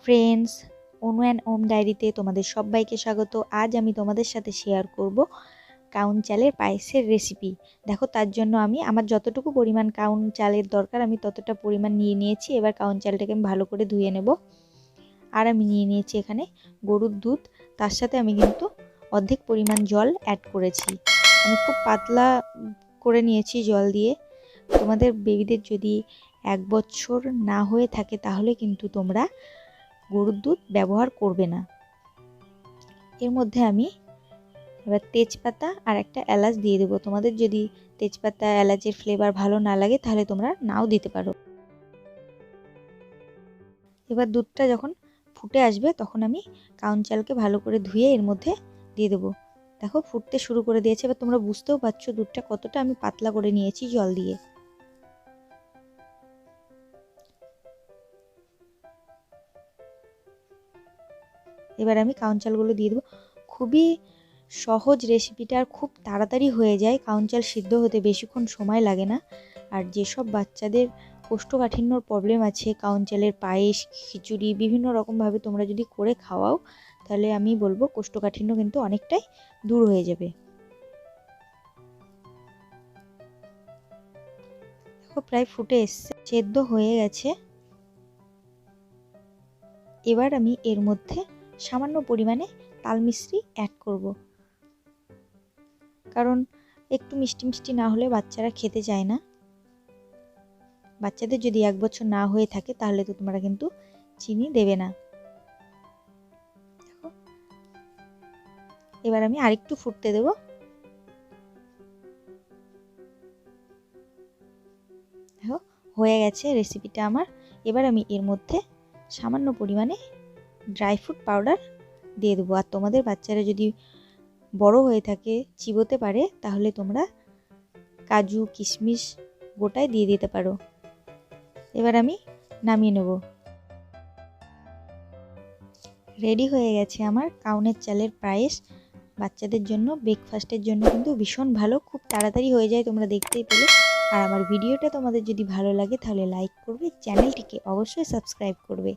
Friends, Anu and ওম ডায়েরিতে তোমাদের সবাইকে স্বাগত। আজ আমি তোমাদের সাথে শেয়ার করব কাউন চালের পায়েসের রেসিপি। দেখো, তার জন্য আমি আমার যতটুকু পরিমাণ কাউন চালের দরকার আমি ততটা পরিমাণ নিয়ে নিয়েছি। এবার কাউন চালটাকে আমি ভালো করে ধুয়ে নেব। আর আমি নিয়ে নিয়েছি এখানে গরুর দুধ, তার সাথে আমি কিন্তু অর্ধেক পরিমাণ জল অ্যাড করেছি। আমি খুব পাতলা করে নিয়েছি জল দিয়ে। তোমাদের বেবিদের যদি 1 বছর না হয়ে থাকে তাহলে কিন্তু তোমরা গরুর দুধ ব্যবহার করবে না। এর মধ্যে আমি এবার তেজপাতা আর একটা এলাচ দিয়ে দেবো। তোমাদের যদি তেজপাতা এলাচের ফ্লেভার ভালো না লাগে তাহলে তোমরা নাও দিতে পারো। এবার দুধটা যখন ফুটে আসবে তখন আমি কাউন চালকে ভালো করে ধুয়ে এর মধ্যে দিয়ে দেবো। দেখো, ফুটতে শুরু করে দিয়েছে। এবার তোমরা বুঝতেও পারছো দুধটা কতটা আমি পাতলা করে নিয়েছি জল দিয়ে। এবার আমি কাউন চালগুলো দিয়ে দেবো। খুবই সহজ রেসিপিটা, আর খুব তাড়াতাড়ি হয়ে যায়। কাউন চাল সিদ্ধ হতে বেশিক্ষণ সময় লাগে না। আর যেসব বাচ্চাদের কোষ্ঠকাঠিন্যর প্রবলেম আছে, কাউন চালের পায়েস, খিচুড়ি বিভিন্ন রকমভাবে তোমরা যদি করে খাওয়াও তাহলে আমি বলবো কোষ্ঠকাঠিন্য কিন্তু অনেকটাই দূর হয়ে যাবে। দেখো, প্রায় ফুটে এসছে, সেদ্ধ হয়ে গেছে। এবার আমি এর মধ্যে সামান্য পরিমাণে তাল মিশ্রি অ্যাড করব, কারণ একটু মিষ্টি মিষ্টি না হলে বাচ্চারা খেতে চায় না। বাচ্চাদের যদি 1 বছর না হয়ে থাকে তাহলে তো তোমরা কিন্তু চিনি দেবে না। দেখো, এবার আমি আরেকটু ফুটতে দেব। দেখো, হয়ে গেছে রেসিপিটা আমার। এবার আমি এর মধ্যে সামান্য পরিমাণে ড্রাই ফ্রুট পাউডার দিয়ে দেবো। আর তোমাদের বাচ্চারা যদি বড় হয়ে থাকে, চিবোতে পারে, তাহলে তোমরা কাজু কিশমিশ গোটায় দিয়ে দিতে পারো। এবার আমি নামিয়ে নেব। রেডি হয়ে গেছে আমার কাউনের চালের পায়েস। বাচ্চাদের জন্য ব্রেকফাস্টের জন্য কিন্তু ভীষণ ভালো, খুব তাড়াতাড়ি হয়ে যায়, তোমরা দেখতেই পেলে। আর আমার ভিডিওটা তোমাদের যদি ভালো লাগে তাহলে লাইক করবে, চ্যানেলটিকে অবশ্যই সাবস্ক্রাইব করবে।